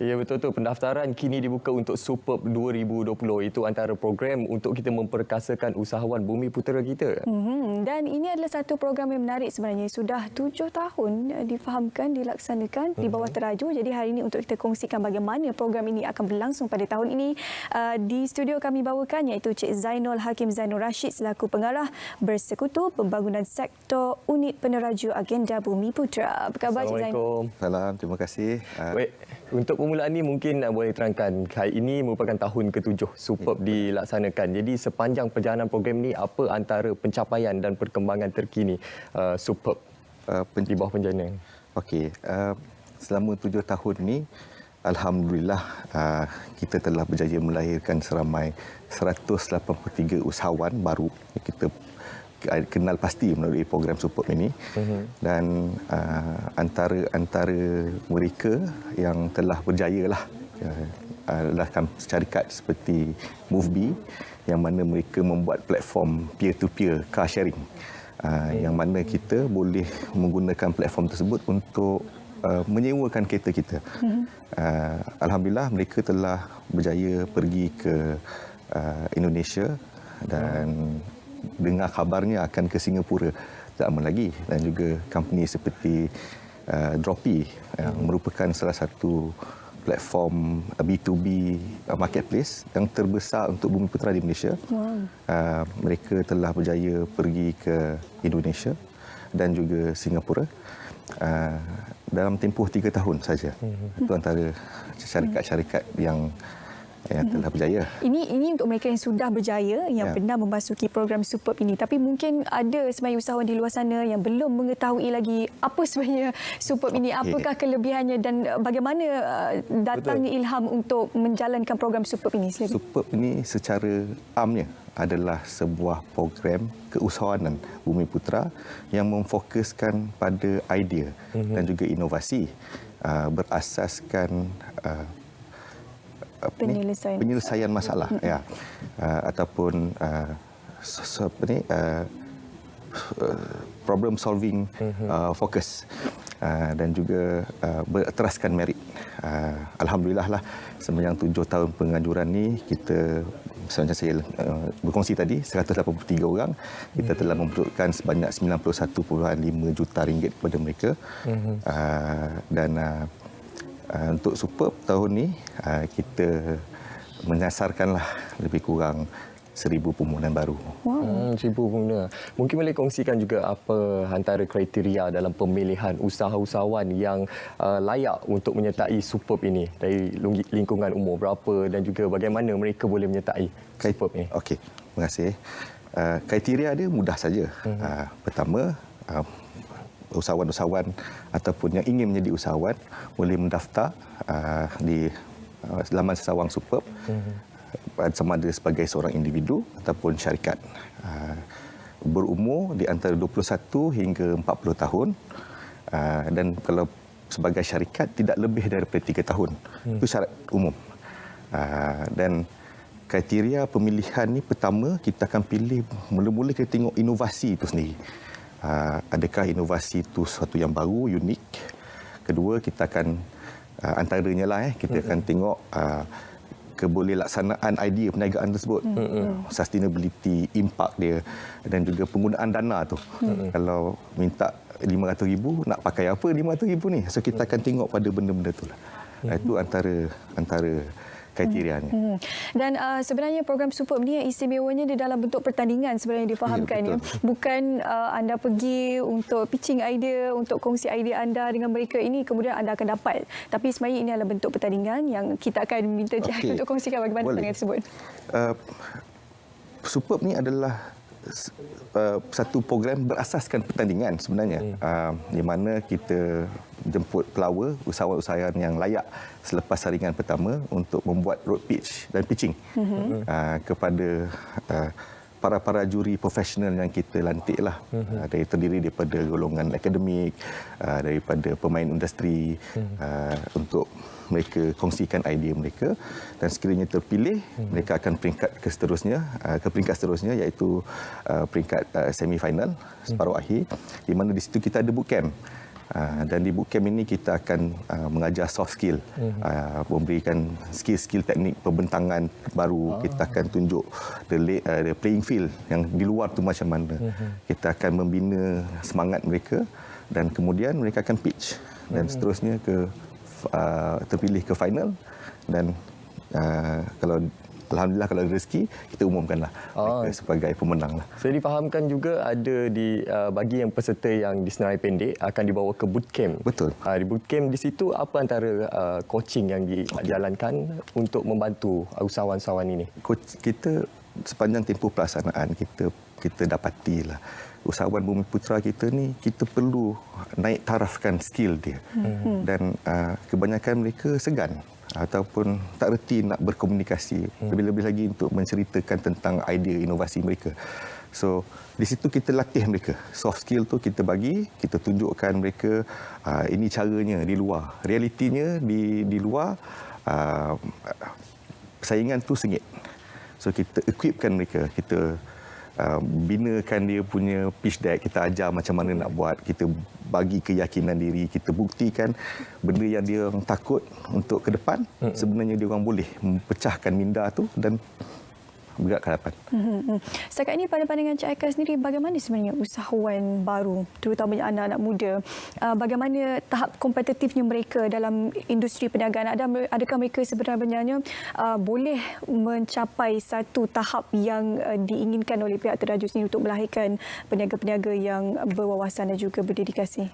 Ya, betul tu. Pendaftaran kini dibuka untuk Superb 2020. Itu antara program untuk kita memperkasakan usahawan Bumi Putera kita. Dan ini adalah satu program yang menarik sebenarnya. Sudah 7 tahun difahamkan, dilaksanakan di bawah Teraju. Jadi hari ini untuk kita kongsikan bagaimana program ini akan berlangsung pada tahun ini. Di studio kami bawakan iaitu Cik Zainul Hakim Zainul Rashid selaku pengarah Bersekutu Pembangunan Sektor Unit Peneraju Agenda Bumi Putera. Apa khabar Cik Zainul? Salam, terima kasih. Baik, untuk permulaan ni mungkin boleh terangkan, hari ini merupakan tahun ke-7 Superb dilaksanakan. Jadi sepanjang perjalanan program ni, apa antara pencapaian dan perkembangan terkini Superb di bawah penjana? Okey, selama 7 tahun ni, alhamdulillah kita telah berjaya melahirkan seramai 183 usahawan baru. Kita kenal pasti melalui program Superb ini, dan antara mereka yang telah berjaya lah adalah syarikat seperti MoveBee, yang mana mereka membuat platform peer-to-peer car sharing, yang mana kita boleh menggunakan platform tersebut untuk menyewakan kereta kita. Alhamdulillah mereka telah berjaya pergi ke Indonesia dan dengar kabarnya akan ke Singapura tak lama lagi, dan juga company seperti Droppy yang merupakan salah satu platform B2B marketplace yang terbesar untuk Bumi Putera di Malaysia. Mereka telah berjaya pergi ke Indonesia dan juga Singapura dalam tempoh 3 tahun saja. Itu antara syarikat-syarikat yang telah berjaya. Ini untuk mereka yang sudah berjaya, yang pernah memasuki program Superb ini. Tapi mungkin ada sebenarnya usahawan di luar sana yang belum mengetahui lagi apa sebenarnya Superb ini, apakah kelebihannya dan bagaimana datangnya ilham untuk menjalankan program Superb ini. Silakan. Superb ini secara amnya adalah sebuah program keusahawanan Bumi Putera yang memfokuskan pada idea dan juga inovasi berasaskan penyelesaian masalah, ataupun problem solving fokus, dan juga berteraskan merit. Alhamdulillah lah, sepanjang 7 tahun penganjuran ni, kita macam saya berkongsi tadi, 183 orang, kita telah memperuntukkan sebanyak 91.5 juta ringgit kepada mereka. Dan untuk Superb tahun ni, kita menyasarkanlah lebih kurang 1,000 permohonan baru. 1,000 pengguna. Mungkin boleh kongsikan juga apa antara kriteria dalam pemilihan usahawan yang layak untuk menyertai Superb ini dari lingkungan umur berapa dan juga bagaimana mereka boleh menyertai Superb ini? Okey, terima kasih. Kriteria dia mudah saja. Pertama, usahawan-usahawan ataupun yang ingin menjadi usahawan boleh mendaftar di laman sesawang Superb, sama ada sebagai seorang individu ataupun syarikat. Berumur di antara 21 hingga 40 tahun, dan kalau sebagai syarikat tidak lebih daripada 3 tahun. Itu syarat umum. Dan kriteria pemilihan ni, pertama kita akan pilih, mula-mula kita tengok inovasi itu sendiri. Adakah inovasi itu sesuatu yang baru, unik. Kedua, kita akan antaranya lah kita akan tengok kebolehaksanaan idea perniagaan tersebut, sustainability, impact dia, dan juga penggunaan dana tu. Kalau minta 500,000, nak pakai apa 500,000 ni? So kita akan tengok pada benda-benda tu lah. Itu antara kriterianya. Dan sebenarnya program Superb ni istimewanya di dalam bentuk pertandingan sebenarnya difahamkan, ya. Bukan anda pergi untuk pitching idea, untuk kongsi idea anda dengan mereka ini kemudian anda akan dapat. Tapi sebenarnya ini adalah bentuk pertandingan yang kita akan minta untuk kongsikan bagaimana pertandingan tersebut. Superb ni adalah satu program berasaskan pertandingan sebenarnya, di mana kita jemput pelawa, usahawan-usahawan yang layak selepas saringan pertama untuk membuat road pitch dan pitching kepada para juri profesional yang kita lantik lah, terdiri daripada golongan akademik, daripada pemain industri, untuk mereka kongsikan idea mereka, dan sekiranya terpilih mereka akan ke peringkat seterusnya iaitu peringkat semi final separuh akhir, di mana di situ kita ada bootcamp Dan di bootcamp ini kita akan mengajar soft skill, memberikan skill-skill teknik pembentangan baru. Kita akan tunjuk the playing field yang di luar tu macam mana. Kita akan membina semangat mereka dan kemudian mereka akan pitch dan seterusnya terpilih ke final dan kalau alhamdulillah kalau ada rezeki kita umumkanlah mereka sebagai pemenang lah. Saya difahamkan juga ada bagi yang peserta yang di senarai pendek akan dibawa ke bootcamp. Betul. Di bootcamp di situ apa antara coaching yang dijalankan untuk membantu usahawan-usahawan ini? Kita sepanjang tempoh pelaksanaan kita dapatilah usahawan Bumiputera kita ni kita perlu naik tarafkan skill dia. Dan kebanyakan mereka segan ataupun tak reti nak berkomunikasi, lebih-lebih lagi untuk menceritakan tentang idea inovasi mereka. So di situ kita latih mereka. Soft skill tu kita bagi, kita tunjukkan mereka ini caranya di luar. Realitinya di luar persaingan tu sengit. So kita equipkan mereka, kita binakan dia punya pitch deck, kita ajar macam mana nak buat, kita bagi keyakinan diri, kita buktikan benda yang dia orang takut untuk ke depan, sebenarnya dia orang boleh mempecahkan minda tu dan bergerak ke hadapan. Setakat ini pada pandangan Cik Aika sendiri, bagaimana sebenarnya usahawan baru, terutamanya anak-anak muda, bagaimana tahap kompetitifnya mereka dalam industri perniagaan? Adakah mereka sebenarnya boleh mencapai satu tahap yang diinginkan oleh pihak teraju sendiri untuk melahirkan peniaga-peniaga yang berwawasan dan juga berdedikasi?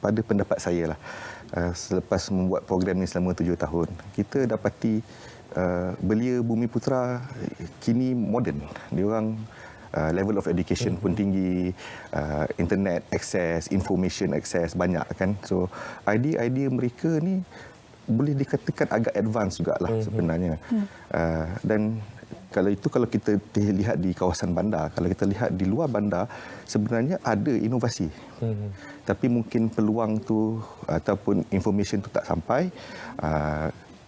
Pada pendapat saya lah, selepas membuat program ini selama 7 tahun, kita dapati belia Bumiputera kini moden. Diorang level of education pun tinggi, internet access, information access banyak kan. So idea mereka ni boleh dikatakan agak advance jugalah sebenarnya. Dan kalau kita lihat di kawasan bandar, kalau kita lihat di luar bandar, sebenarnya ada inovasi. Tapi mungkin peluang tu ataupun information tu tak sampai,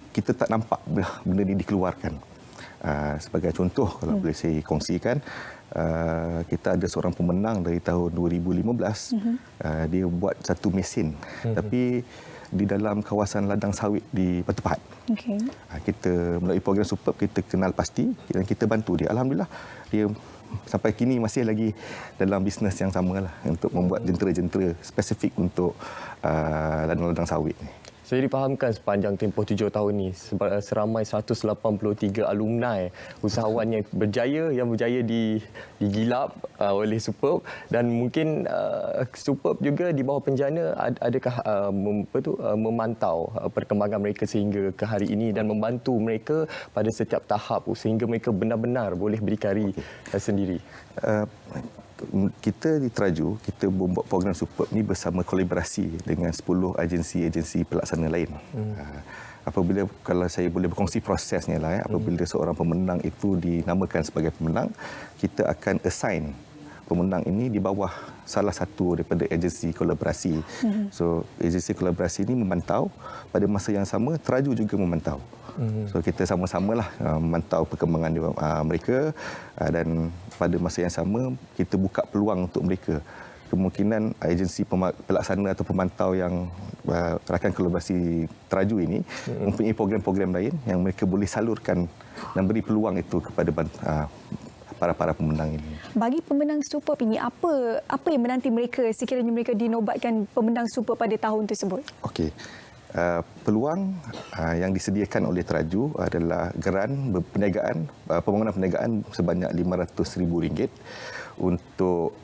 kita tak nampak benda ini dikeluarkan. Sebagai contoh, kalau boleh saya kongsikan, kita ada seorang pemenang dari tahun 2015. Dia buat satu mesin, tapi di dalam kawasan ladang sawit di Batu Pahat. Okay. Kita melalui program Superb, kita kenal pasti dan kita bantu dia. Alhamdulillah, dia sampai kini masih lagi dalam bisnes yang sama lah, untuk membuat jentera-jentera spesifik untuk ladang-ladang sawit ni. Saya difahamkan sepanjang tempoh 7 tahun ini seramai 183 alumni usahawan yang berjaya digilap oleh Superb, dan mungkin Superb juga di bawah penjana adakah memantau perkembangan mereka sehingga ke hari ini dan membantu mereka pada setiap tahap sehingga mereka benar-benar boleh berdikari sendiri. Kita di Teraju, kita membuat program Superb ni bersama kolaborasi dengan 10 agensi pelaksana lain. Apabila, kalau saya boleh berkongsi prosesnya lah, apabila seorang pemenang itu dinamakan sebagai pemenang, kita akan assign pemenang ini di bawah salah satu daripada agensi kolaborasi. So agensi kolaborasi ini memantau, pada masa yang sama Teraju juga memantau. So kita sama-samalah memantau perkembangan mereka, dan pada masa yang sama kita buka peluang untuk mereka. Kemungkinan agensi pelaksana atau pemantau yang rakan kolaborasi Teraju ini mempunyai program-program lain yang mereka boleh salurkan dan beri peluang itu kepada para pemenang ini. Bagi pemenang Superb ini, apa yang menanti mereka sekiranya mereka dinobatkan pemenang Superb pada tahun tersebut? Okey. Peluang yang disediakan oleh Teraju adalah geran perniagaan, pembangunan perniagaan sebanyak RM500,000 untuk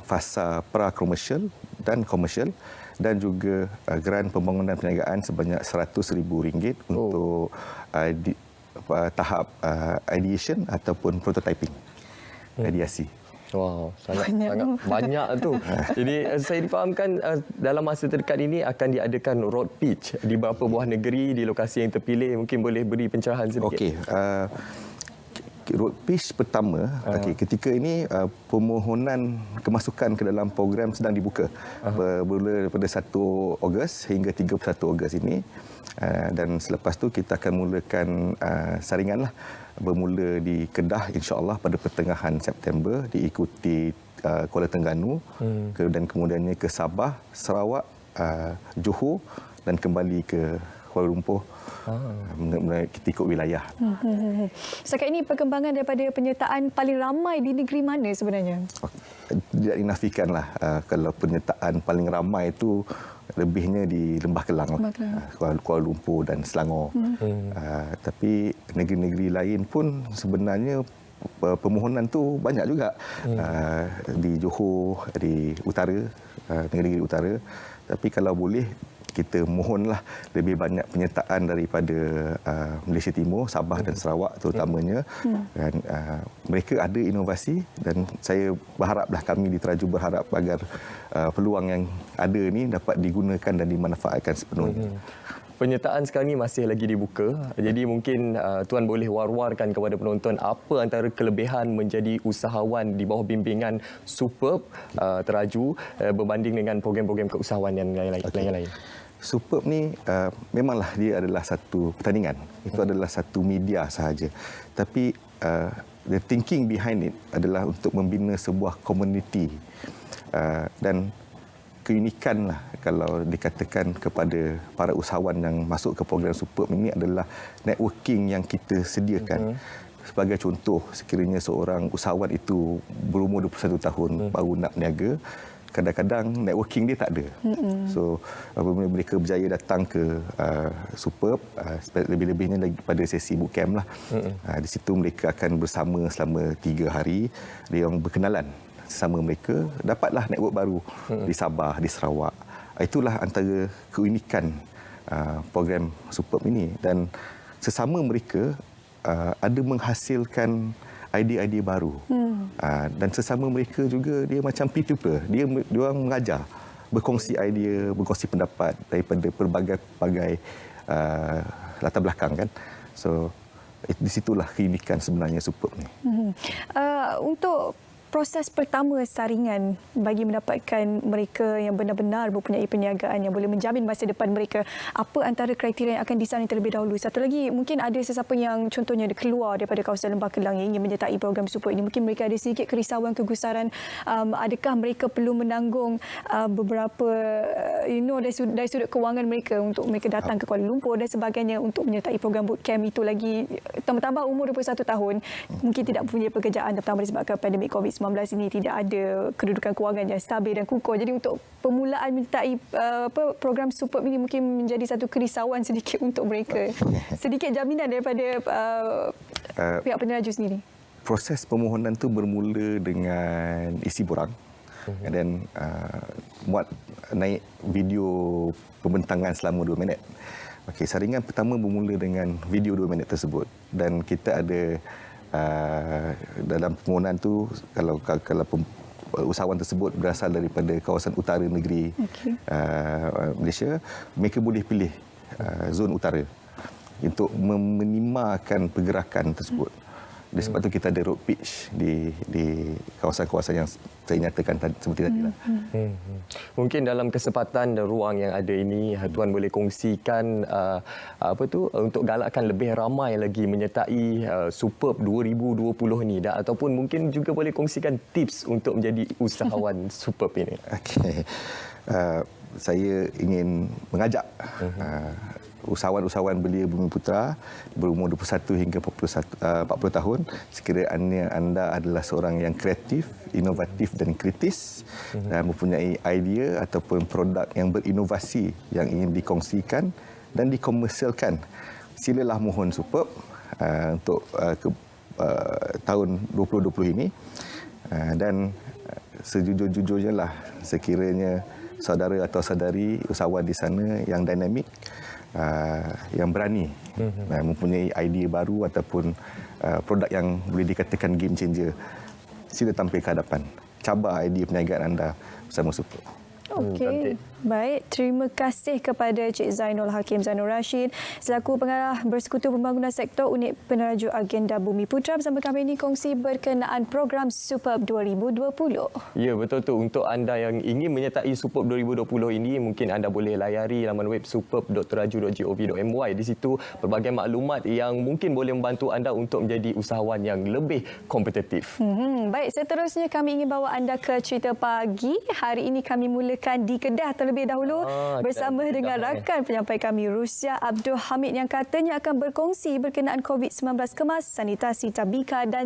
fasa pra-komersial dan komersial, dan juga geran pembangunan perniagaan sebanyak RM100,000 untuk tahap ideation ataupun prototyping, ideasi. Wow, sangat banyak tu. Jadi saya difahamkan dalam masa terdekat ini akan diadakan road pitch di beberapa buah negeri di lokasi yang terpilih. Mungkin boleh beri pencerahan sedikit. Okey. Road pitch pertama, ketika ini permohonan kemasukan ke dalam program sedang dibuka. Bermula daripada 1 Ogos hingga 31 Ogos ini. Dan selepas tu kita akan mulakan saringan lah, bermula di Kedah insya-Allah pada pertengahan September, diikuti Kuala Terengganu dan kemudiannya ke Sabah, Sarawak, Johor dan kembali ke Kuala Lumpur. Kita ikut wilayah. Setakat ini perkembangan daripada penyertaan paling ramai di negeri mana sebenarnya? Tidak dinafikanlah kalau penyertaan paling ramai itu lebihnya di Lembah Kelang, Kuala Lumpur dan Selangor. Tapi negeri-negeri lain pun sebenarnya permohonan tu banyak juga. Di Johor, di utara, negeri-negeri utara. Tapi kalau boleh kita mohonlah lebih banyak penyertaan daripada Malaysia Timur, Sabah dan Sarawak terutamanya. Dan mereka ada inovasi dan saya berharaplah, kami di Teraju berharap agar peluang yang ada ni dapat digunakan dan dimanfaatkan sepenuhnya. Penyertaan sekarang ni masih lagi dibuka. Jadi mungkin Tuan boleh war-warkan kepada penonton apa antara kelebihan menjadi usahawan di bawah bimbingan Superb Teraju berbanding dengan program-program keusahawan yang lain-lain. Superb ni memanglah dia adalah satu pertandingan. Itu adalah satu media sahaja. Tapi the thinking behind it adalah untuk membina sebuah komuniti. Dan keunikan lah kalau dikatakan kepada para usahawan yang masuk ke program Superb ini adalah networking yang kita sediakan. Sebagai contoh, sekiranya seorang usahawan itu berumur 21 tahun baru nak berniaga, kadang-kadang networking dia tak ada. So apabila mereka berjaya datang ke Superb, lebih-lebihnya lagi pada sesi bootcamp lah. Di situ mereka akan bersama selama 3 hari, dia yang berkenalan sesama mereka, dapatlah network baru di Sabah, di Sarawak. Itulah antara keunikan program Superb ini. Dan sesama mereka ada menghasilkan idea-idea baru. Dan sesama mereka juga dia macam peer-to-peer. Dia orang mengajar, berkongsi idea, berkongsi pendapat daripada pelbagai latar belakang kan. So di situlah keunikan sebenarnya Superb ni. Untuk proses pertama saringan bagi mendapatkan mereka yang benar-benar mempunyai perniagaan yang boleh menjamin masa depan mereka, apa antara kriteria yang akan disaring terlebih dahulu? Satu lagi, mungkin ada sesiapa yang contohnya dia keluar daripada kawasan Lembah Kelang yang ingin menyertai program Superb ini. Mungkin mereka ada sedikit kerisauan, kegusaran. Adakah mereka perlu menanggung beberapa dari sudut kewangan mereka untuk mereka datang ke Kuala Lumpur dan sebagainya untuk menyertai program bootcamp itu lagi? Tambah-tambah umur 21 tahun, mungkin tidak punya pekerjaan, pertama disebabkan pandemik COVID-19 ini tidak ada kedudukan kewangan yang stabil dan kukuh. Jadi untuk permulaan menyertai program Superb ini mungkin menjadi satu kerisauan sedikit untuk mereka. Sedikit jaminan daripada pihak peneraju sendiri. Proses permohonan tu bermula dengan isi borang dan muat naik video pembentangan selama 2 minit. Okey, saringan pertama bermula dengan video 2 minit tersebut dan kita ada dalam permohonan tu kalau usahawan tersebut berasal daripada kawasan utara negeri Malaysia, mereka boleh pilih zon utara untuk meminimalkan pergerakan tersebut. Oleh sebab tu kita ada road pitch di kawasan-kawasan yang saya nyatakan seperti tadi lah. Mungkin dalam kesempatan dan ruang yang ada ini, Tuan boleh kongsikan untuk galakkan lebih ramai lagi menyertai Superb 2020 ni, dan ataupun mungkin juga boleh kongsikan tips untuk menjadi usahawan Superb ini. Okey. Saya ingin mengajak usahawan-usahawan belia Bumiputra berumur 21 hingga 40 tahun, sekiranya anda adalah seorang yang kreatif, inovatif dan kritis dan mempunyai idea ataupun produk yang berinovasi yang ingin dikongsikan dan dikomersialkan, silalah mohon Superb untuk tahun 2020 ini. Dan sejujur-jujurnya lah, sekiranya saudara atau saudari usahawan di sana yang dinamik, yang berani, mempunyai idea baru ataupun produk yang boleh dikatakan game changer, sila tampil ke hadapan, cabar idea perniagaan anda bersama Superb. Okey. Baik, terima kasih kepada Cik Zainul Hakim Zainul Rashid selaku pengarah Bersekutu Pembangunan Sektor Unit Peneraju Agenda Bumi Putra bersama kami ini kongsi berkenaan program Superb 2020. Ya, betul tu. Untuk anda yang ingin menyertai Superb 2020 ini, mungkin anda boleh layari laman web superb.teraju.gov.my. Di situ pelbagai maklumat yang mungkin boleh membantu anda untuk menjadi usahawan yang lebih kompetitif. Baik, seterusnya kami ingin bawa anda ke cerita pagi. Hari ini kami mulakan di Kedah terlebih dahulu bersama dengan rakan penyampai kami Rusia Abdul Hamid yang katanya akan berkongsi berkenaan COVID-19 kemas, sanitasi tabika dan